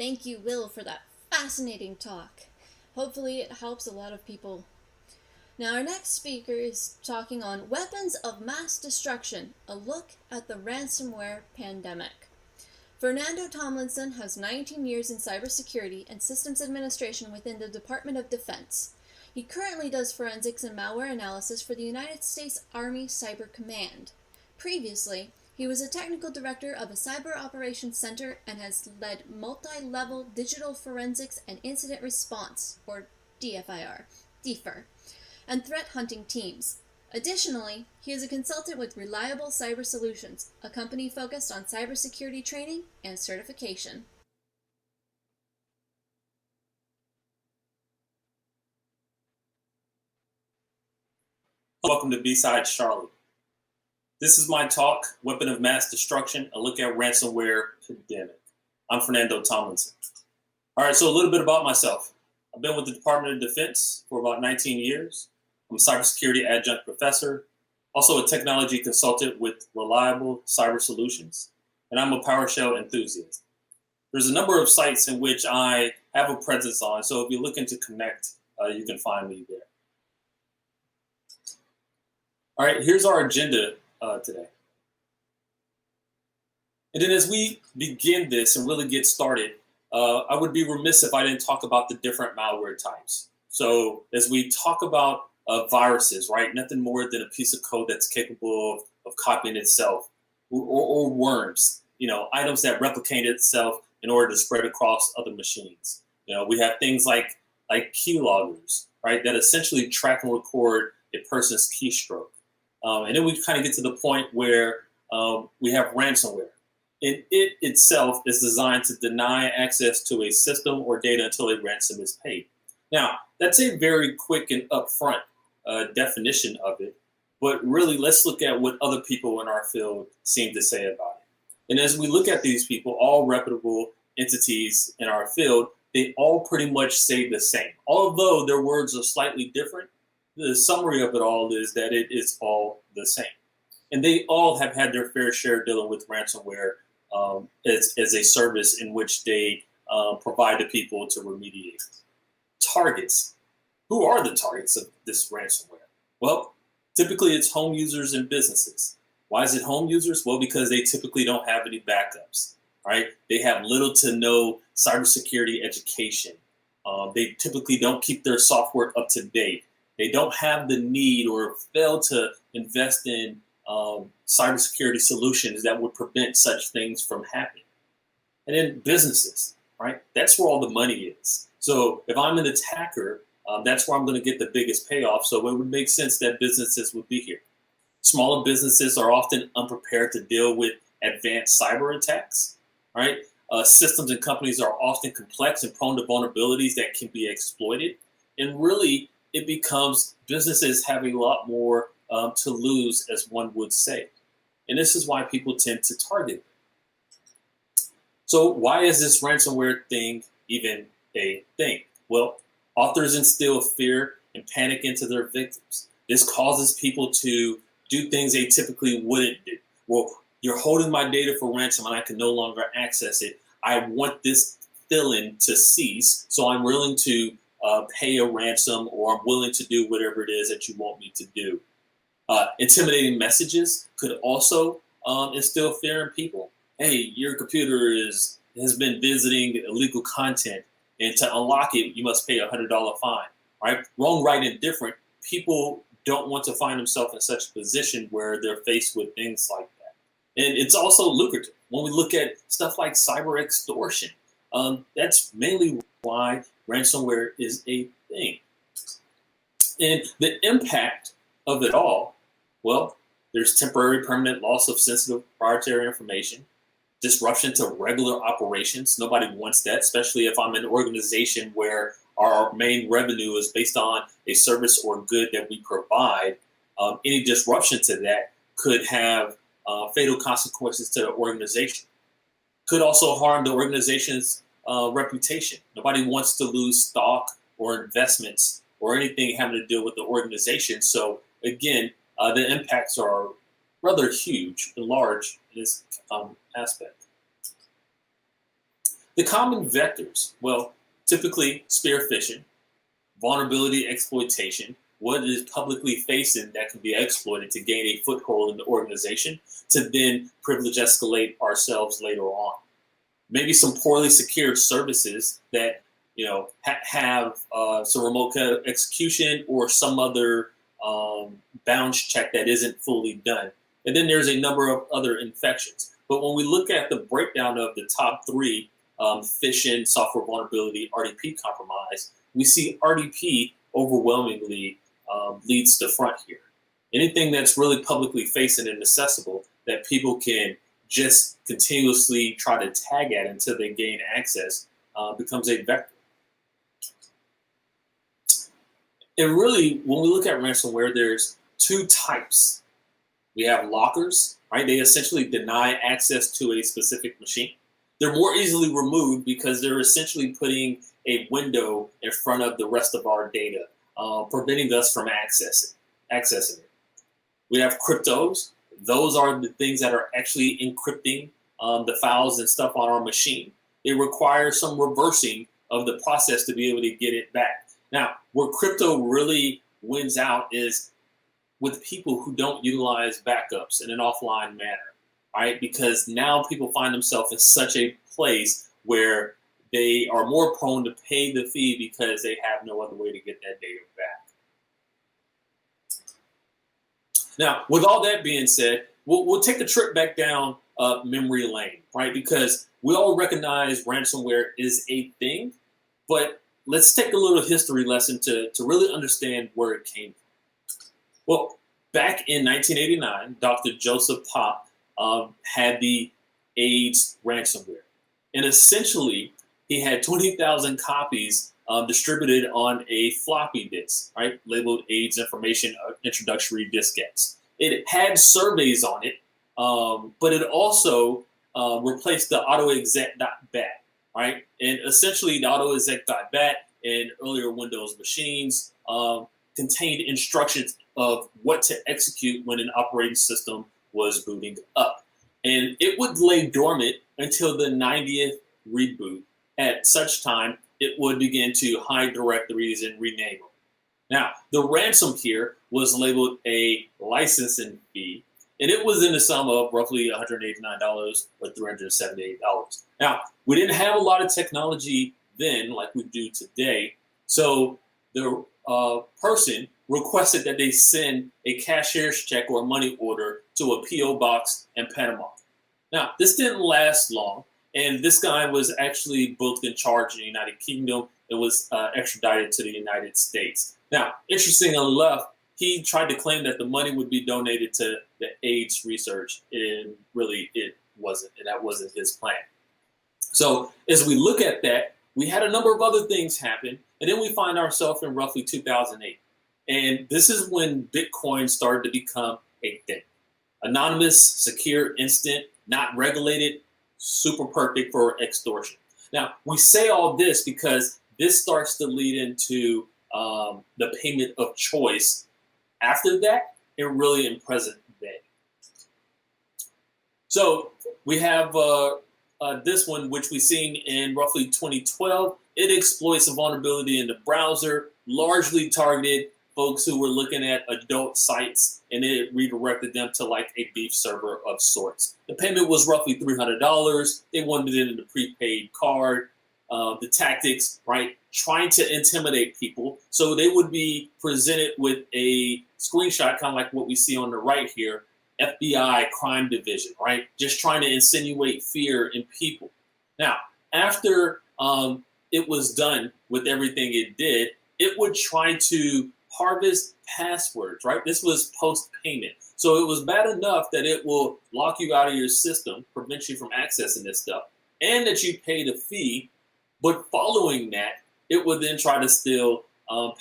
Thank you, Will, for that fascinating talk. Hopefully, it helps a lot of people. Now, our next speaker is talking on weapons of mass destruction, a look at the ransomware pandemic. Fernando Tomlinson has 19 years in cybersecurity and systems administration within the Department of Defense. He currently does forensics and malware analysis for the United States Army Cyber Command. Previously, he was a technical director of a cyber operations center and has led multi-level digital forensics and incident response, or DFIR, and threat hunting teams. Additionally, he is a consultant with Reliable Cyber Solutions, a company focused on cybersecurity training and certification. Welcome to BSides, Charlotte. This is my talk, Weapon of Mass Destruction, a look at ransomware pandemic. I'm Fernando Tomlinson. All right, so a little bit about myself. I've been with the Department of Defense for about 19 years. I'm a cybersecurity adjunct professor, also a technology consultant with Reliable Cyber Solutions, and I'm a PowerShell enthusiast. There's a number of sites in which I have a presence on, so if you're looking to connect, you can find me there. All right, here's our agenda today. And then as we begin this and really get started, I would be remiss if I didn't talk about the different malware types. So as we talk about viruses, right, nothing more than a piece of code that's capable of copying itself, or worms, items that replicate itself in order to spread across other machines. We have things like keyloggers, right, that essentially track and record a person's keystroke. And then we kind of get to the point where we have ransomware. And it itself is designed to deny access to a system or data until a ransom is paid. Now, that's a very quick and upfront definition of it. But really, let's look at what other people in our field seem to say about it. And as we look at these people, all reputable entities in our field, they all pretty much say the same. Although their words are slightly different, the summary of it all is that it is all the same. And they all have had their fair share dealing with ransomware as a service in which they provide to people to remediate. Targets. Who are the targets of this ransomware? Well, typically it's home users and businesses. Why is it home users? Well, because they typically don't have any backups, right? They have little to no cybersecurity education. They typically don't keep their software up to date. They don't have the need or fail to invest in cybersecurity solutions that would prevent such things from happening. And then businesses, right? That's where all the money is. So if I'm an attacker, that's where I'm going to get the biggest payoff. So it would make sense that businesses would be here. Smaller businesses are often unprepared to deal with advanced cyber attacks, right? Systems and companies are often complex and prone to vulnerabilities that can be exploited. And really, it becomes businesses have a lot more to lose, as one would say. And this is why people tend to target them. So why is this ransomware thing even a thing? Well, authors instill fear and panic into their victims. This causes people to do things they typically wouldn't do. Well, you're holding my data for ransom and I can no longer access it. I want this fill-in to cease, so I'm willing to pay a ransom, or I'm willing to do whatever it is that you want me to do. Intimidating messages could also instill fear in people. Hey, your computer has been visiting illegal content, and to unlock it, you must pay a $100 fine. Right? Wrong, right, and different. People don't want to find themselves in such a position where they're faced with things like that. And it's also lucrative. When we look at stuff like cyber extortion, that's mainly why ransomware is a thing. And the impact of it all, well, there's temporary permanent loss of sensitive proprietary information, disruption to regular operations. Nobody wants that, especially if I'm an organization where our main revenue is based on a service or good that we provide. Any disruption to that could have fatal consequences to the organization. Could also harm the organization's reputation. Nobody wants to lose stock or investments or anything having to do with the organization. So again, the impacts are rather huge and large in this aspect. The common vectors, well, typically spear phishing, vulnerability exploitation, what is publicly facing that can be exploited to gain a foothold in the organization to then privilege escalate ourselves later on. Maybe some poorly secured services that have some remote code execution or some other bounds check that isn't fully done. And then there's a number of other infections. But when we look at the breakdown of the top three, phishing, software vulnerability, RDP compromise, we see RDP overwhelmingly leads to front here. Anything that's really publicly facing and accessible that people can just continuously try to tag at until they gain access becomes a vector. And really, when we look at ransomware, there's two types. We have lockers, right? They essentially deny access to a specific machine. They're more easily removed because they're essentially putting a window in front of the rest of our data, preventing us from accessing it. We have cryptos. Those are the things that are actually encrypting the files and stuff on our machine. It requires some reversing of the process to be able to get it back. Now, where crypto really wins out is with people who don't utilize backups in an offline manner, right? Because now people find themselves in such a place where they are more prone to pay the fee because they have no other way to get that data back. Now, with all that being said, we'll take a trip back down memory lane, right? Because we all recognize ransomware is a thing, but let's take a little history lesson to really understand where it came from. Well, back in 1989, Dr. Joseph Pop had the AIDS ransomware. And essentially, he had 20,000 copies distributed on a floppy disk, right, labeled AIDS Information Introductory Diskettes. It had surveys on it, but it also replaced the autoexec.bat, right? And essentially, the autoexec.bat in earlier Windows machines contained instructions of what to execute when an operating system was booting up. And it would lay dormant until the 90th reboot. At such time, it would begin to hide directories and rename them. Now, the ransom here was labeled a licensing fee, and it was in the sum of roughly $189 or $378. Now, we didn't have a lot of technology then like we do today, so the person requested that they send a cashier's check or a money order to a P.O. box in Panama. Now, this didn't last long, and this guy was actually booked and charged in the United Kingdom and was extradited to the United States. Now, interestingly enough, he tried to claim that the money would be donated to the AIDS research, and really it wasn't, and that wasn't his plan. So as we look at that, we had a number of other things happen, and then we find ourselves in roughly 2008. And this is when Bitcoin started to become a thing. Anonymous, secure, instant, not regulated, super perfect for extortion. Now, we say all this because this starts to lead into the payment of choice after that, and really in present day. So we have this one, which we've seen in roughly 2012. It exploits a vulnerability in the browser, largely targeted folks who were looking at adult sites, and it redirected them to like a beef server of sorts. The payment was roughly $300. They wanted it in a prepaid card. The tactics, right, trying to intimidate people. So they would be presented with a screenshot, kind of like what we see on the right here, FBI crime division, right? Just trying to insinuate fear in people. Now, after it was done with everything it did, it would try to harvest passwords, right? This was post-payment. So it was bad enough that it will lock you out of your system, prevent you from accessing this stuff, and that you paid a fee. But following that, it would then try to steal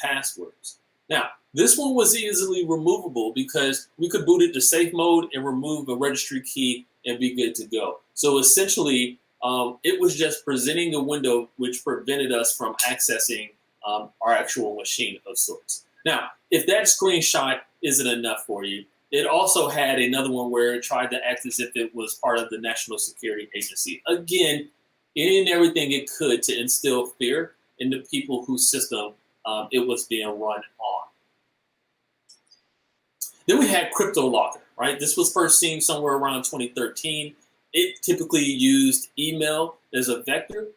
passwords. Now, this one was easily removable because we could boot it to safe mode and remove a registry key and be good to go. So essentially, it was just presenting a window which prevented us from accessing our actual machine of sorts. Now, if that screenshot isn't enough for you, it also had another one where it tried to act as if it was part of the National Security Agency. Again, any and everything it could to instill fear in the people whose system it was being run on. Then we had CryptoLocker, right? This was first seen somewhere around 2013. It typically used email as a vector.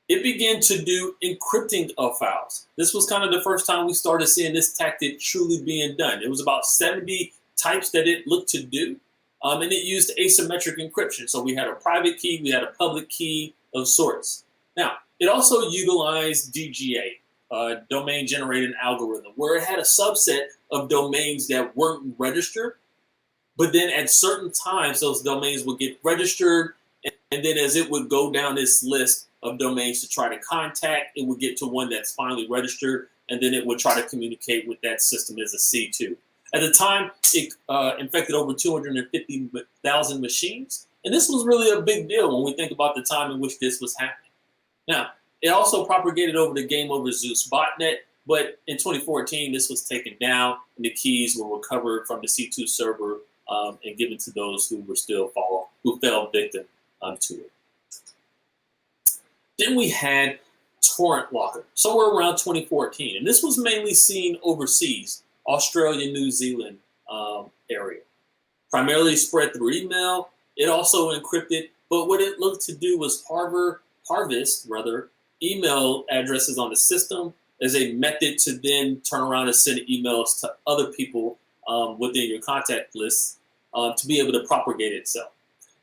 It began to do encrypting of files. This was kind of the first time we started seeing this tactic truly being done. It was about 70 types that it looked to do, and it used asymmetric encryption. So we had a private key, we had a public key of sorts. Now, it also utilized DGA, domain generated algorithm, where it had a subset of domains that weren't registered, but then at certain times, those domains would get registered, and then as it would go down this list of domains to try to contact, it would get to one that's finally registered, and then it would try to communicate with that system as a C2. At the time, it infected over 250,000 machines, and this was really a big deal when we think about the time in which this was happening. Now, it also propagated over the Game Over Zeus botnet, but in 2014, this was taken down, and the keys were recovered from the C2 server and given to those who fell victim to it. Then we had Torrent Locker, somewhere around 2014. And this was mainly seen overseas, Australia, New Zealand area. Primarily spread through email. It also encrypted, but what it looked to do was harvest email addresses on the system as a method to then turn around and send emails to other people within your contact list to be able to propagate itself.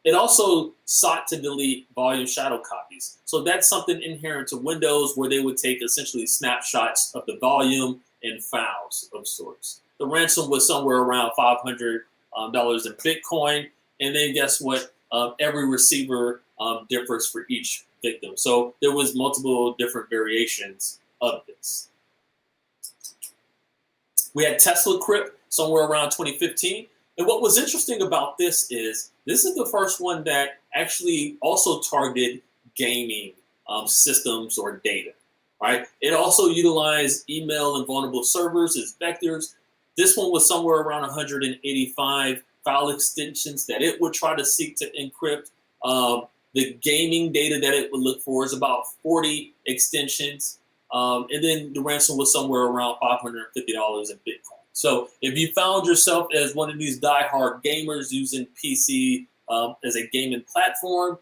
It also sought to delete volume shadow copies. So that's something inherent to Windows where they would take essentially snapshots of the volume and files of sorts. The ransom was somewhere around $500 in Bitcoin. And then guess what? Every receiver differs for each victim. So there was multiple different variations of this. We had Tesla Crypt somewhere around 2015. And what was interesting about this is the first one that actually also targeted gaming systems or data, right? It also utilized email and vulnerable servers as vectors. This one was somewhere around 185 file extensions that it would try to seek to encrypt. The gaming data that it would look for is about 40 extensions. And then the ransom was somewhere around $550 in Bitcoin. So if you found yourself as one of these diehard gamers using PC as a gaming platform,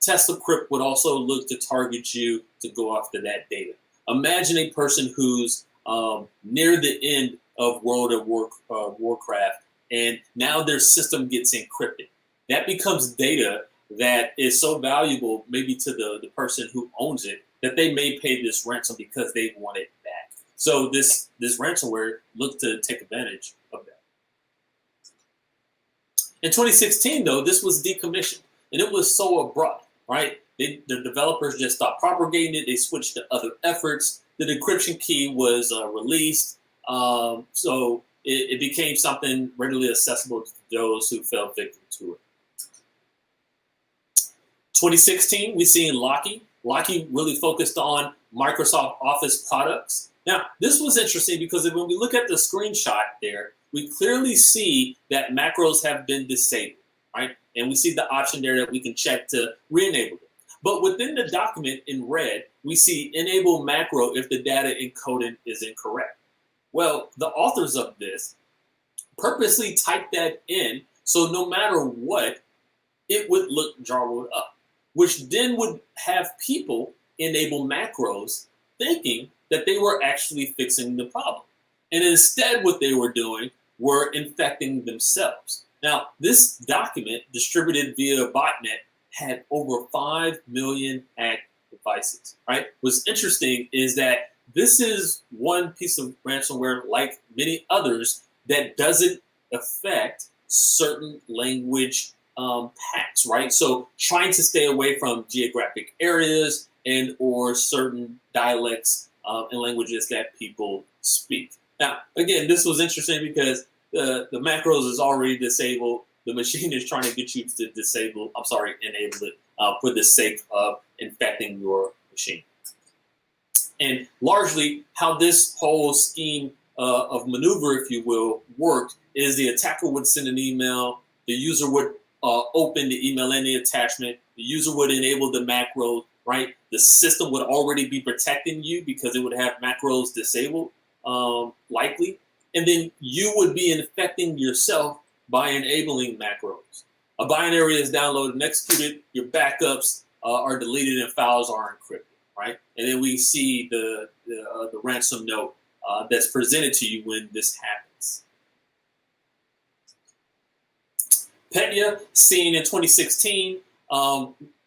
Tesla Crypt would also look to target you to go after that data. Imagine a person who's near the end of World of Warcraft, and now their system gets encrypted. That becomes data that is so valuable maybe to the person who owns it that they may pay this ransom because they want it back. So this ransomware looked to take advantage of that. In 2016, though, this was decommissioned, and it was so abrupt, right? The developers just stopped propagating it. They switched to other efforts. The decryption key was released, so it became something readily accessible to those who fell victim to it. 2016, we seen Locky. Locky really focused on Microsoft Office products. Now, this was interesting because when we look at the screenshot there, we clearly see that macros have been disabled, right? And we see the option there that we can check to re-enable it. But within the document in red, we see enable macro if the data encoding is incorrect. Well, the authors of this purposely typed that in so no matter what, it would look jarbled up, which then would have people enable macros thinking that they were actually fixing the problem. And instead what they were doing were infecting themselves. Now, this document distributed via botnet had over 5 million hacked devices, right? What's interesting is that this is one piece of ransomware, like many others, that doesn't affect certain language packs, right? So trying to stay away from geographic areas and or certain dialects and languages that people speak. Now, again, this was interesting because the macros is already disabled. The machine is trying to get you to enable it for the sake of infecting your machine. And largely how this whole scheme of maneuver, if you will, worked is the attacker would send an email, the user would open the email and the attachment, The user would enable the macro, right? The system would already be protecting you because it would have macros disabled, likely. And then you would be infecting yourself by enabling macros. A binary is downloaded and executed, your backups are deleted and files are encrypted, right? And then we see the ransom note that's presented to you when this happens. Petya, seen in 2016,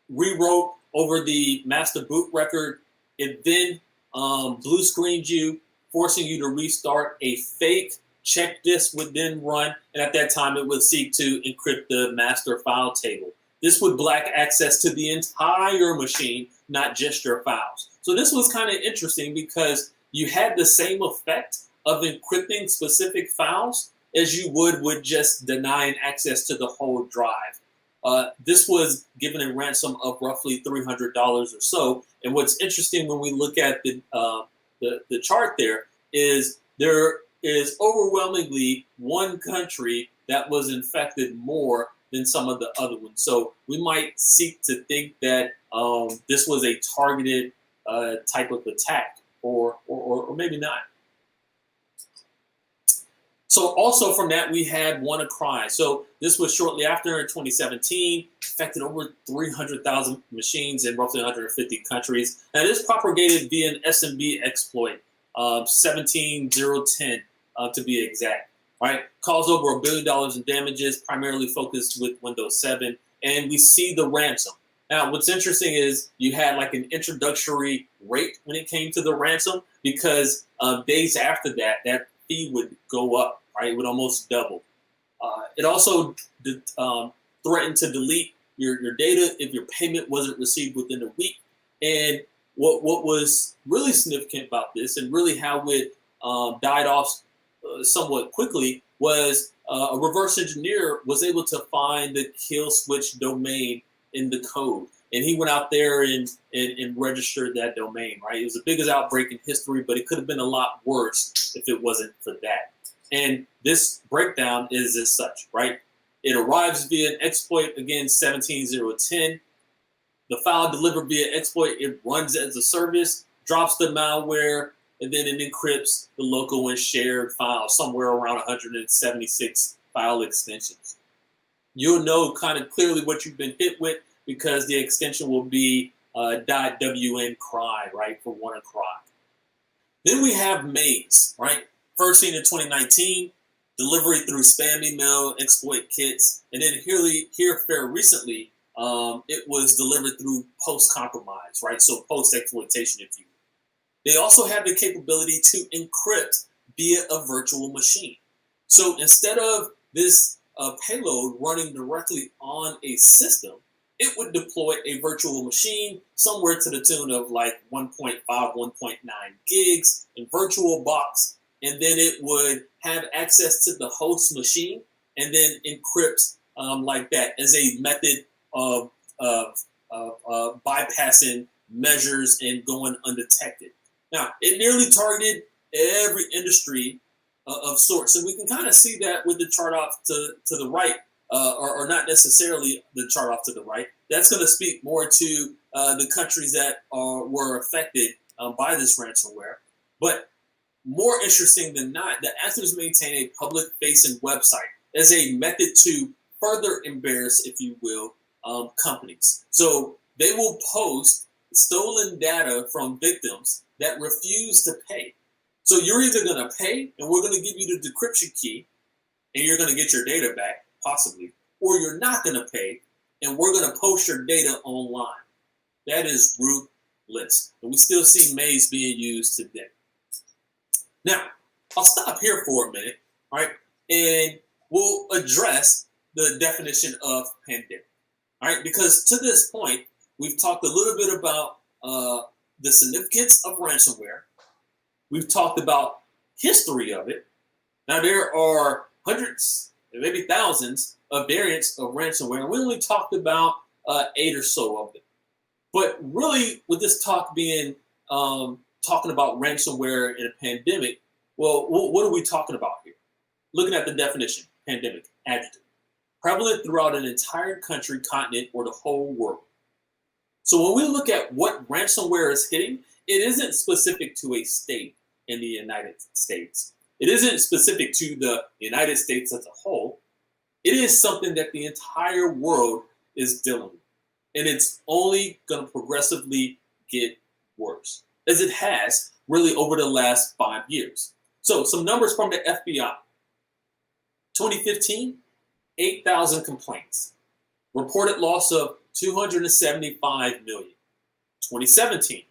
rewrote over the master boot record. It then blue screened you, forcing you to restart. A fake check disk would then run, and at that time it would seek to encrypt the master file table. This would block access to the entire machine, not just your files. So this was kind of interesting because you had the same effect of encrypting specific files as you would with just denying access to the whole drive. This was given a ransom of roughly $300 or so. And what's interesting when we look at the chart there is overwhelmingly one country that was infected more than some of the other ones. So we might seek to think that this was a targeted type of attack, or maybe not. So also from that, we had WannaCry. So this was shortly after in 2017, affected over 300,000 machines in roughly 150 countries. Now this propagated via an SMB exploit, 17010 to be exact, right? Caused over $1 billion in damages, primarily focused with Windows 7. And we see the ransom. Now, what's interesting is you had like an introductory rate when it came to the ransom, because days after that, that fee would go up, right? It would almost double. It also threatened to delete your data if your payment wasn't received within a week. And what was really significant about this, and really how it died off somewhat quickly, was a reverse engineer was able to find the kill switch domain in the code. And he went out there and registered that domain, right? It was the biggest outbreak in history, but it could have been a lot worse if it wasn't for that. And this breakdown is as such, right? It arrives via an exploit, again, 17010. The file delivered via exploit, it runs as a service, drops the malware, and then it encrypts the local and shared files, somewhere around 176 file extensions. You'll know kind of clearly what you've been hit with, because the extension will be .wn cry, right, for WannaCry. Then we have Maze, right? First seen in 2019, delivery through spam email, exploit kits, and then here fair recently, it was delivered through post-compromise, right? So post-exploitation, if you will. They also have the capability to encrypt via a virtual machine. So instead of this payload running directly on a system, it would deploy a virtual machine somewhere to the tune of like 1.5, 1.9 gigs in VirtualBox, and then it would have access to the host machine and then encrypt like that as a method of bypassing measures and going undetected. Now, it nearly targeted every industry of sorts, and we can kind of see that with the chart off to the right. Or not necessarily the chart off to the right. That's going to speak more to the countries that were affected by this ransomware. But more interesting than not, the actors maintain a public-facing website as a method to further embarrass, if you will, companies. So they will post stolen data from victims that refuse to pay. So you're either going to pay, and we're going to give you the decryption key, and you're going to get your data back, possibly, or you're not going to pay, and we're going to post your data online. That is ruthless. And we still see Maze being used today. Now, I'll stop here for a minute, all right, and we'll address the definition of pandemic, all right, because to this point, we've talked a little bit about the significance of ransomware. We've talked about history of it. Now, there are hundreds, maybe thousands of variants of ransomware, and we only talked about 8 or so of them. But really, with this talk being talking about ransomware in a pandemic, well, what are we talking about here? Looking at the definition, pandemic, adjective. Prevalent throughout an entire country, continent, or the whole world. So when we look at what ransomware is hitting, it isn't specific to a state in the United States. It isn't specific to the United States as a whole. It is something that the entire world is dealing with. And it's only going to progressively get worse, as it has really over the last 5 years. So some numbers from the FBI. 2015, 8,000 complaints. Reported loss of 275 million. 2017,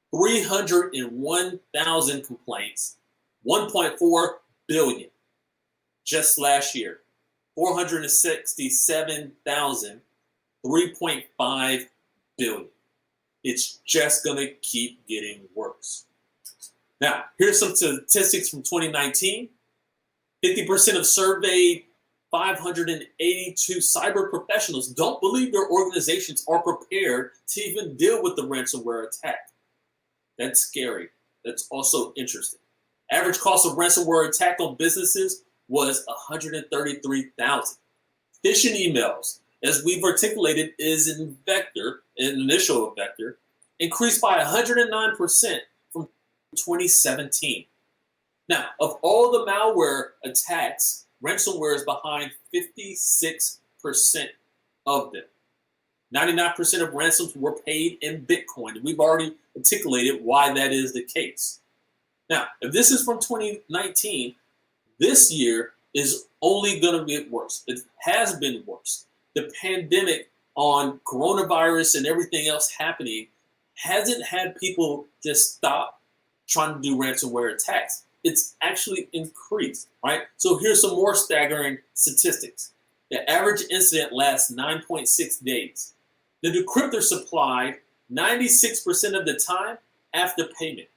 301,000 complaints, 1.4 billion. Just last year, 467,000, 3.5 billion. It's just going to keep getting worse. Now, here's some statistics from 2019. 50% of surveyed 582 cyber professionals don't believe their organizations are prepared to even deal with the ransomware attack. That's scary. That's also interesting. Average cost of ransomware attack on businesses was $133,000. Phishing emails, as we've articulated, is an initial vector, increased by 109% from 2017. Now, of all the malware attacks, ransomware is behind 56% of them. 99% of ransoms were paid in Bitcoin, and we've already articulated why that is the case. Now, if this is from 2019, this year is only going to get worse. It has been worse. The pandemic on coronavirus and everything else happening hasn't had people just stop trying to do ransomware attacks. It's actually increased, right? So here's some more staggering statistics. The average incident lasts 9.6 days. The decryptor supplied 96% of the time after payment.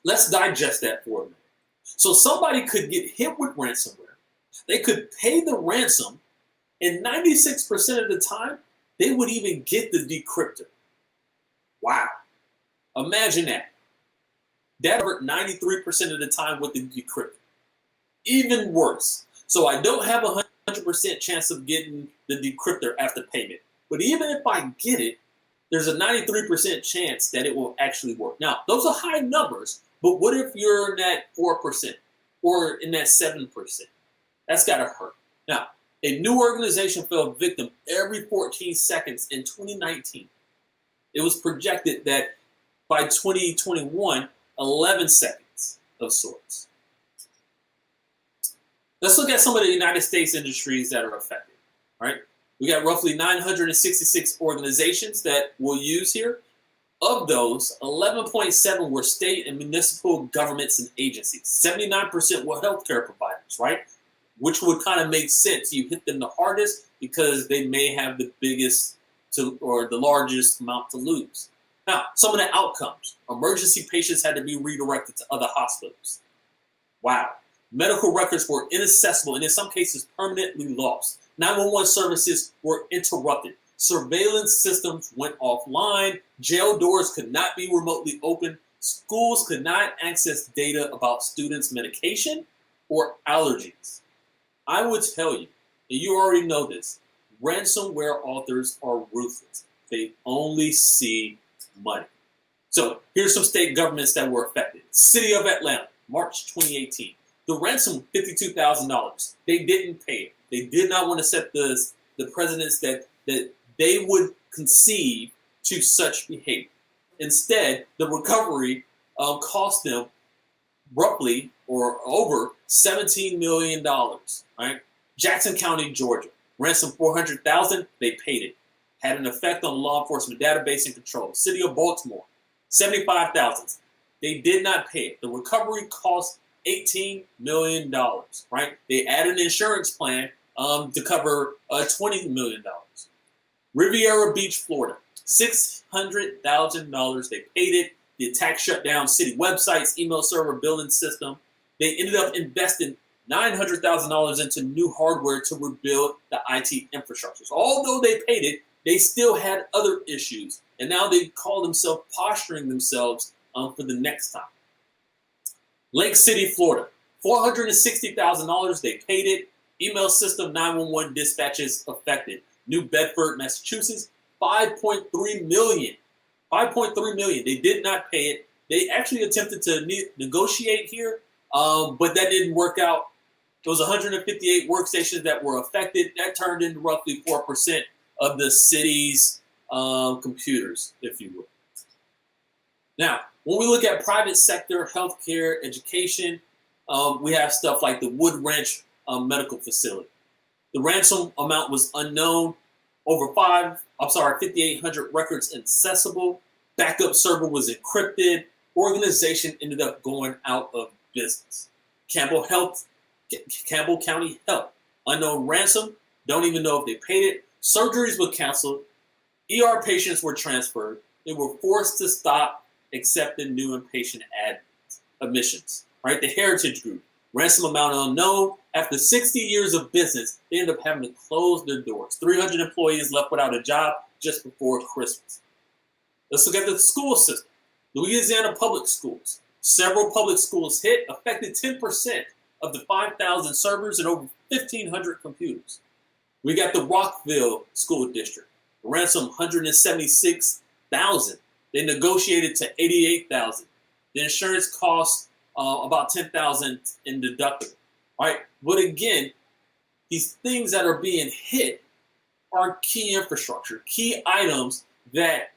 Let's digest that for a minute. So somebody could get hit with ransomware. They could pay the ransom, and 96% of the time, they would even get the decryptor. Wow. Imagine that. That hurt 93% of the time with the decryptor. Even worse. So I don't have a 100% chance of getting the decryptor after payment. But even if I get it, there's a 93% chance that it will actually work. Now, those are high numbers, but what if you're in that 4% or in that 7%? That's got to hurt. Now, a new organization fell victim every 14 seconds in 2019. It was projected that by 2021, 11 seconds of sorts. Let's look at some of the United States industries that are affected, right? We got roughly 966 organizations that we'll use here. Of those, 11.7 were state and municipal governments and agencies. 79% were healthcare providers, right? Which would kind of make sense. You hit them the hardest because they may have the biggest or the largest amount to lose. Now, some of the outcomes. Emergency patients had to be redirected to other hospitals. Wow. Medical records were inaccessible and in some cases permanently lost. 911 services were interrupted. Surveillance systems went offline. Jail doors could not be remotely opened. Schools could not access data about students' medication or allergies. I would tell you, and you already know this, ransomware authors are ruthless. They only see money. So here's some state governments that were affected. City of Atlanta, March 2018. The ransom, $52,000. They didn't pay it. They did not want to set the precedents that they would conceive to such behavior. Instead, the recovery cost them roughly or over $17 million, right? Jackson County, Georgia. Ransom $400,000, they paid it. Had an effect on law enforcement database and control. City of Baltimore, $75,000. They did not pay it. The recovery cost $18 million, right? They added an insurance plan to cover $20 million. Riviera Beach, Florida, $600,000. They paid it. The attack shut down city websites, email server, billing system. They ended up investing $900,000 into new hardware to rebuild the IT infrastructures. Although they paid it, they still had other issues. And now they call themselves posturing themselves for the next time. Lake City, Florida, $460,000. They paid it. Email system 911 dispatches affected. New Bedford, Massachusetts, 5.3 million. 5.3 million. They did not pay it. They actually attempted to negotiate here, but that didn't work out. There was 158 workstations that were affected. That turned into roughly 4% of the city's computers, if you will. Now, when we look at private sector, healthcare, education, we have stuff like the Wood Ranch Medical Facility. The ransom amount was unknown. Over 5,800 records accessible. Backup server was encrypted. Organization ended up going out of business. Campbell County Health. Unknown ransom. Don't even know if they paid it. Surgeries were canceled. ER patients were transferred. They were forced to stop accepting new inpatient admissions. Right? The Heritage Group. Ransom amount unknown. After 60 years of business, they ended up having to close their doors. 300 employees left without a job just before Christmas. Let's look at the school system. Louisiana public schools. Several public schools hit, affected 10% of the 5,000 servers and over 1,500 computers. We got the Rockville School District. The ransom, $176,000. They negotiated to $88,000. The insurance cost about $10,000 in deductible. Right? But again, these things that are being hit are key infrastructure, key items that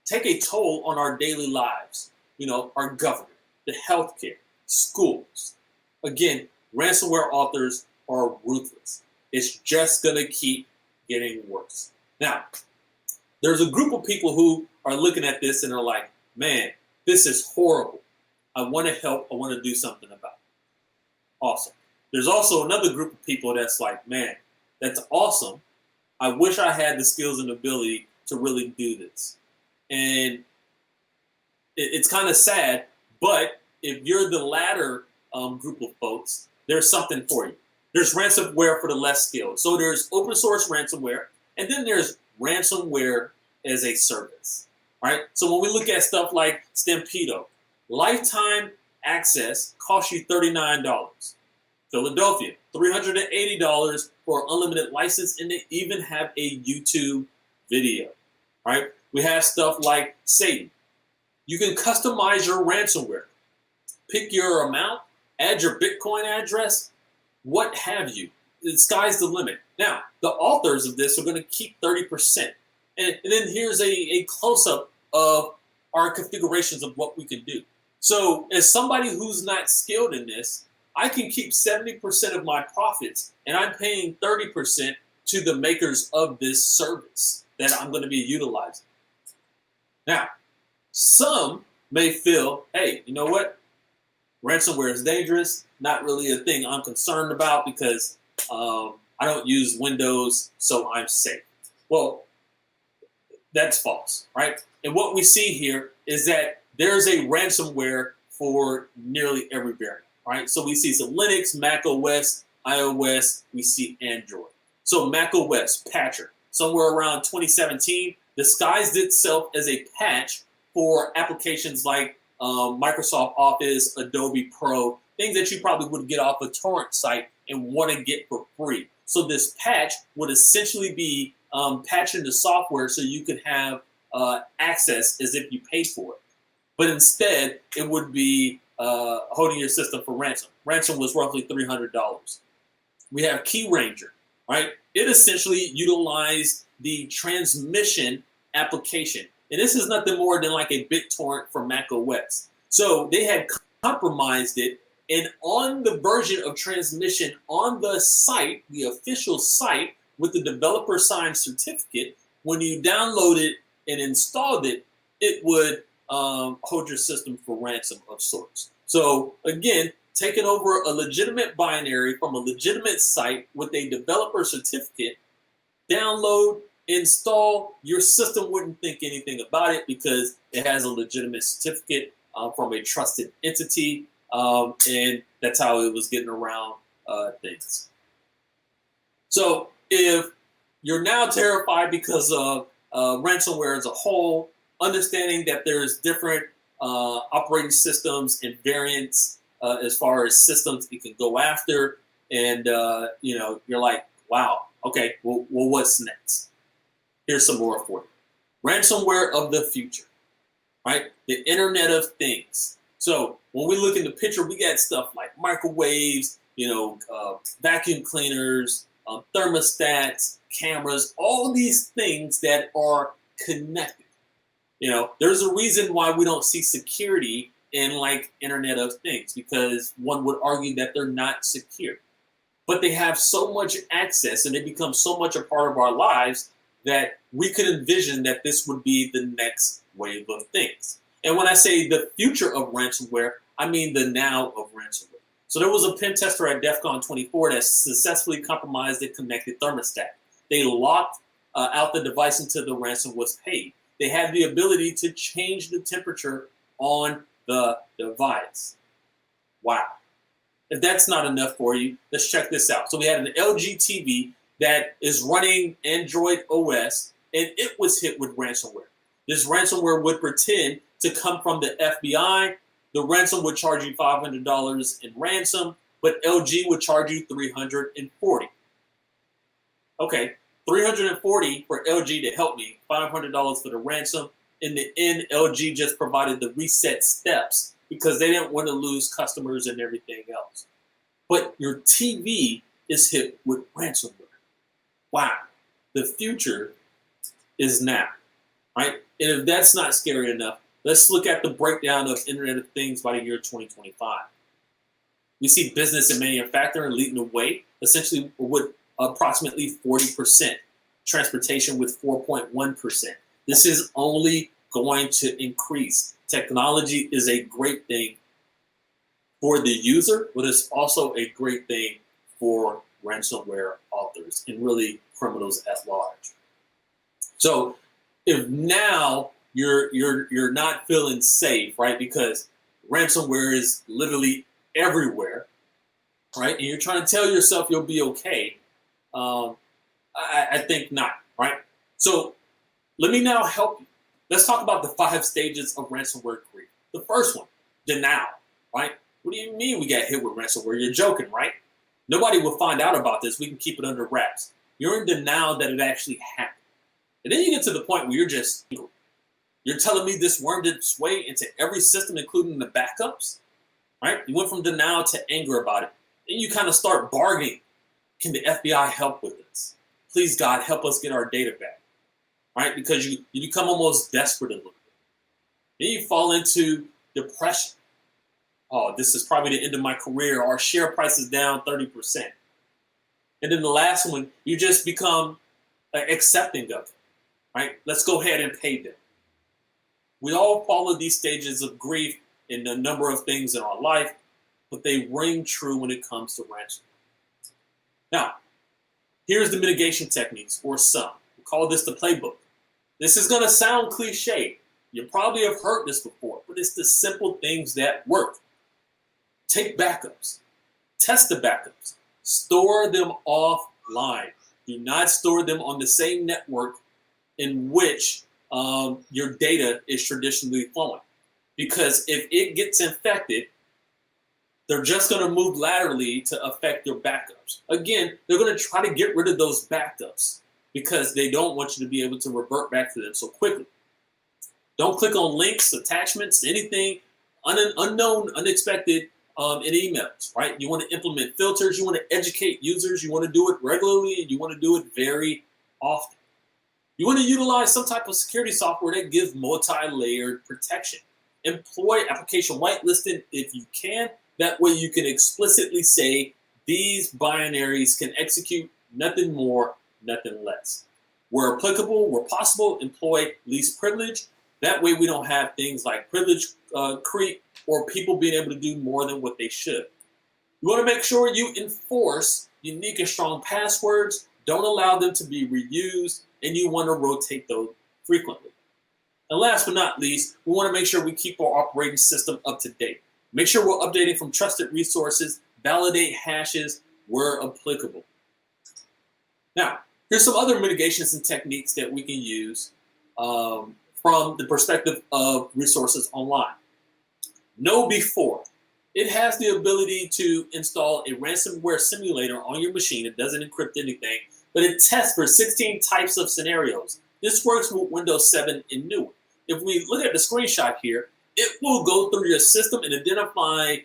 take a toll on our daily lives. You know, our government, the healthcare, schools. Again, ransomware authors are ruthless. It's just going to keep getting worse. Now, there's a group of people who are looking at this and are like, man, this is horrible. I want to help. I want to do something about it. Awesome. There's also another group of people that's like, man, that's awesome. I wish I had the skills and ability to really do this. And it's kind of sad, but if you're the latter group of folks, there's something for you. There's ransomware for the less skilled. So there's open source ransomware, and then there's ransomware as a service, right? So when we look at stuff like Stampedo, lifetime access costs you $39. Philadelphia, $380 for unlimited license, and they even have a YouTube video, right? We have stuff like Satan. You can customize your ransomware. Pick your amount, add your Bitcoin address, what have you. The sky's the limit. Now, the authors of this are going to keep 30%. And then here's a close-up of our configurations of what we can do. So as somebody who's not skilled in this, I can keep 70% of my profits, and I'm paying 30% to the makers of this service that I'm going to be utilizing. Now, some may feel, hey, you know what? Ransomware is dangerous, not really a thing I'm concerned about because I don't use Windows, so I'm safe. Well, that's false, right? And what we see here is that there's a ransomware for nearly every variant, right? So we see some Linux, Mac OS, iOS, we see Android. So Mac OS, Patcher, somewhere around 2017, disguised itself as a patch for applications like Microsoft Office, Adobe Pro, things that you probably would get off a torrent site and want to get for free. So this patch would essentially be patching the software so you could have access as if you paid for it. But instead, it would be holding your system for ransom. Ransom was roughly $300. We have Key Ranger, right? It essentially utilized the transmission application. And this is nothing more than like a BitTorrent for Mac OS. So they had compromised it, and on the version of transmission on the site, the official site with the developer signed certificate, when you downloaded and installed it, it would hold your system for ransom of sorts. So again, taking over a legitimate binary from a legitimate site with a developer certificate, download, install, your system wouldn't think anything about it because it has a legitimate certificate from a trusted entity, and that's how it was getting around things. So if you're now terrified because of ransomware as a whole, understanding that there's different operating systems and variants as far as systems it can go after, and you're like, wow, okay, well, what's next? Here's some more for you. Ransomware of the future, right? The Internet of Things. So when we look in the picture, we got stuff like microwaves, vacuum cleaners, thermostats, cameras, all these things that are connected. There's a reason why we don't see security in like Internet of Things, because one would argue that they're not secure. But they have so much access and they become so much a part of our lives that we could envision that this would be the next wave of things. And when I say the future of ransomware, I mean the now of ransomware. So there was a pen tester at DEF CON 24 that successfully compromised a connected thermostat. They locked out the device until the ransom was paid. They had the ability to change the temperature on the device. Wow. If that's not enough for you, let's check this out. So we had an LG TV that is running Android OS, and it was hit with ransomware. This ransomware would pretend to come from the FBI. The ransom would charge you $500 in ransom, but LG would charge you $340. Okay, $340 for LG to help me, $500 for the ransom. In the end, LG just provided the reset steps because they didn't want to lose customers and everything else. But your TV is hit with ransomware. Wow, the future is now, right? And if that's not scary enough, let's look at the breakdown of Internet of Things by the year 2025. We see business and manufacturing leading the way, essentially with approximately 40%, transportation with 4.1%. This is only going to increase. Technology is a great thing for the user, but it's also a great thing for ransomware authors and really criminals at large. So if now you're not feeling safe, right? Because ransomware is literally everywhere, right? And you're trying to tell yourself you'll be okay. I think not, right? So let me now help you. Let's talk about the 5 stages of ransomware grief. The first one, denial, right? What do you mean we got hit with ransomware? You're joking, right? Nobody will find out about this. We can keep it under wraps. You're in denial that it actually happened. And then you get to the point where you're telling me this wormed its way into every system, including the backups, right? You went from denial to anger about it. Then you kind of start bargaining. Can the FBI help with this? Please, God, help us get our data back, right? Because you become almost desperate a little bit. Then you fall into depression. Oh, this is probably the end of my career. Our share price is down 30%. And then the last one, you just become accepting of it, right? Let's go ahead and pay them. We all follow these stages of grief in a number of things in our life, but they ring true when it comes to ransomware. Now, here's the mitigation techniques, or some. We call this the playbook. This is going to sound cliche. You probably have heard this before, but it's the simple things that work. Take backups. Test the backups. Store them offline. Do not store them on the same network in which your data is traditionally flowing. Because if it gets infected, they're just going to move laterally to affect your backups. Again, they're going to try to get rid of those backups because they don't want you to be able to revert back to them so quickly. Don't click on links, attachments, anything unknown, unexpected in emails, right? You want to implement filters. You want to educate users. You want to do it regularly, and you want to do it very often. You want to utilize some type of security software that gives multi-layered protection. Employ application whitelisting if you can. That way you can explicitly say these binaries can execute, nothing more, nothing less. Where applicable, where possible, employ least privilege. That way we don't have things like privilege creep or people being able to do more than what they should. You want to make sure you enforce unique and strong passwords. Don't allow them to be reused, and you want to rotate those frequently. And last but not least, we want to make sure we keep our operating system up to date. Make sure we're updating from trusted resources, validate hashes where applicable. Now, here's some other mitigations and techniques that we can use from the perspective of resources online. Know before. It has the ability to install a ransomware simulator on your machine. It doesn't encrypt anything, but it tests for 16 types of scenarios. This works with Windows 7 and newer. If we look at the screenshot here, it will go through your system and identify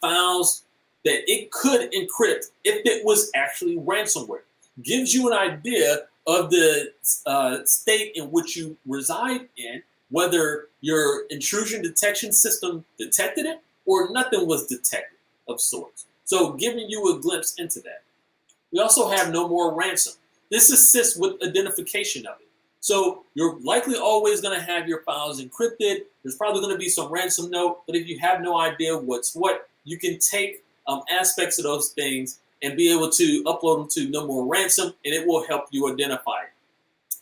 files that it could encrypt if it was actually ransomware. Gives you an idea of the state in which you reside in, whether your intrusion detection system detected it or nothing was detected of sorts. So giving you a glimpse into that. We also have No More Ransom. This assists with identification of it. So you're likely always going to have your files encrypted. There's probably going to be some ransom note, but if you have no idea what's what, you can take aspects of those things and be able to upload them to No More Ransom, and it will help you identify it.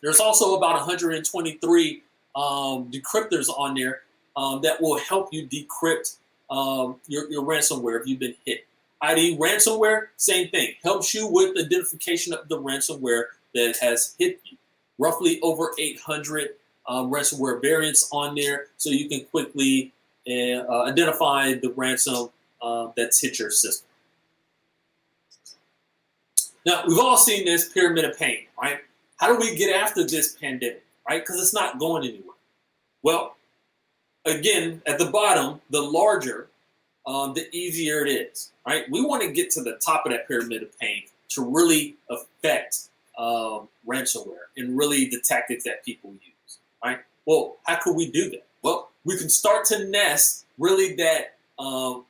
There's also about 123 decryptors on there that will help you decrypt your ransomware if you've been hit. ID Ransomware, same thing, helps you with identification of the ransomware that has hit you. Roughly over 800 ransomware variants on there, so you can quickly identify the ransom that's hit your system. Now, we've all seen this pyramid of pain, right? How do we get after this pandemic, right? Because it's not going anywhere. Well, again, at the bottom, the larger, the easier it is, right? We want to get to the top of that pyramid of pain to really affect ransomware and really the tactics that people use, right? Well, how could we do that? Well, we can start to nest really that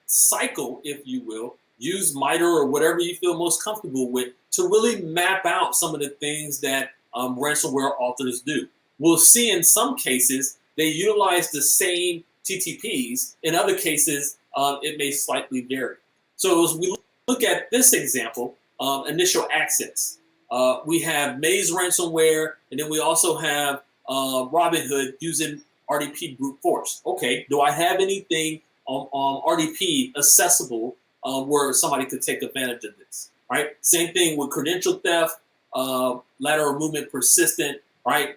cycle, if you will, use MITRE or whatever you feel most comfortable with to really map out some of the things that ransomware authors do. We'll see in some cases they utilize the same TTPs. In other cases, it may slightly vary. So as we look at this example, initial access, we have Maze ransomware, and then we also have Robinhood using RDP brute force. Okay, do I have anything on RDP accessible where somebody could take advantage of this? Right. Same thing with credential theft, lateral movement persistent. Right.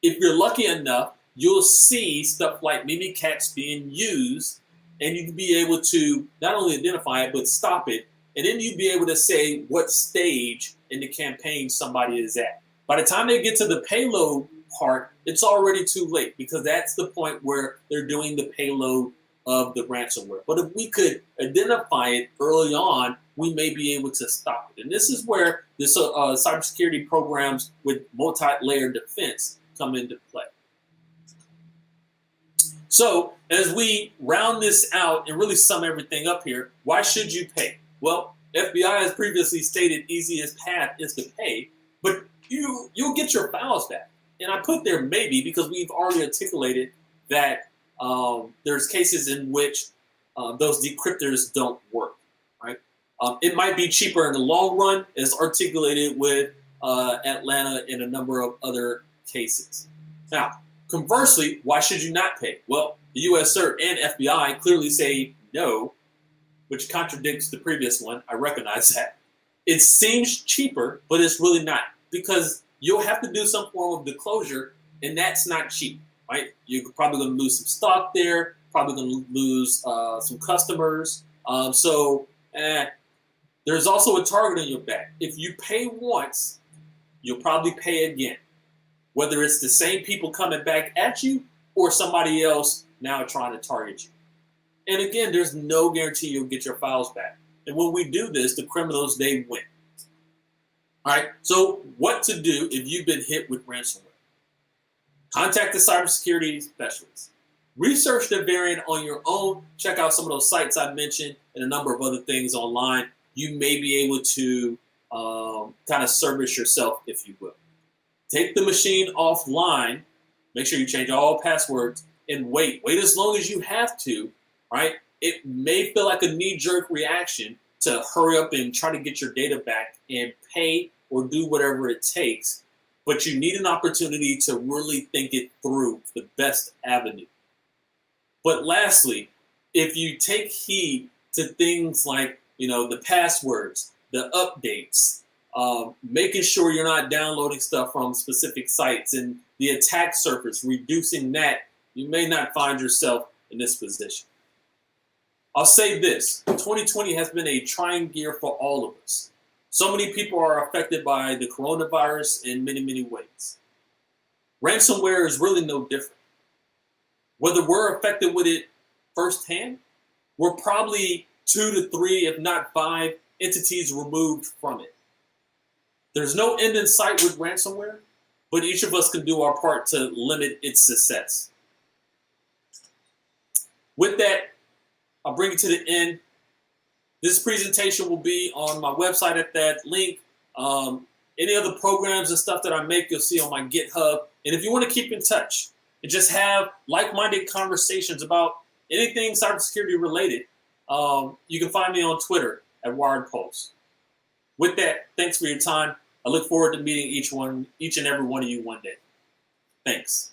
If you're lucky enough, you'll see stuff like Mimikatz being used, and you can be able to not only identify it but stop it, and then you'd be able to say what stage in the campaign somebody is at. By the time they get to the payload part, it's already too late because that's the point where they're doing the payload of the ransomware. But if we could identify it early on, we may be able to stop it. And this is where the cybersecurity programs with multi-layer defense come into play. So as we round this out and really sum everything up here, why should you pay? Well, FBI has previously stated easiest path is to pay, but you'll get your files back. And I put there maybe because we've already articulated that there's cases in which those decryptors don't work, right? It might be cheaper in the long run, as articulated with Atlanta and a number of other cases. Now, conversely, why should you not pay? Well, the US CERT and FBI clearly say no, which contradicts the previous one. I recognize that. It seems cheaper, but it's really not, because you'll have to do some form of disclosure, and that's not cheap, right? You're probably going to lose some stock there, probably going to lose some customers. There's also a target on your back. If you pay once, you'll probably pay again, whether it's the same people coming back at you or somebody else now trying to target you. And again, there's no guarantee you'll get your files back. And when we do this, the criminals, they win. All right, so what to do if you've been hit with ransomware? Contact the cybersecurity specialist. Research the variant on your own. Check out some of those sites I mentioned and a number of other things online. You may be able to kind of service yourself, if you will. Take the machine offline. Make sure you change all passwords and wait. Wait as long as you have to, right? It may feel like a knee-jerk reaction to hurry up and try to get your data back and pay or do whatever it takes, but you need an opportunity to really think it through, the best avenue. But lastly, if you take heed to things like, the passwords, the updates, making sure you're not downloading stuff from specific sites and the attack surface, reducing that, you may not find yourself in this position. I'll say this, 2020 has been a trying year for all of us. So many people are affected by the coronavirus in many, many ways. Ransomware is really no different. Whether we're affected with it firsthand, we're probably 2 to 3, if not 5, entities removed from it. There's no end in sight with ransomware, but each of us can do our part to limit its success. With that, I'll bring it to the end. This presentation will be on my website at that link. Any other programs and stuff that I make, you'll see on my GitHub. And if you want to keep in touch and just have like-minded conversations about anything cybersecurity related, you can find me on Twitter at Wired Pulse. With that, thanks for your time. I look forward to meeting each and every one of you one day. Thanks.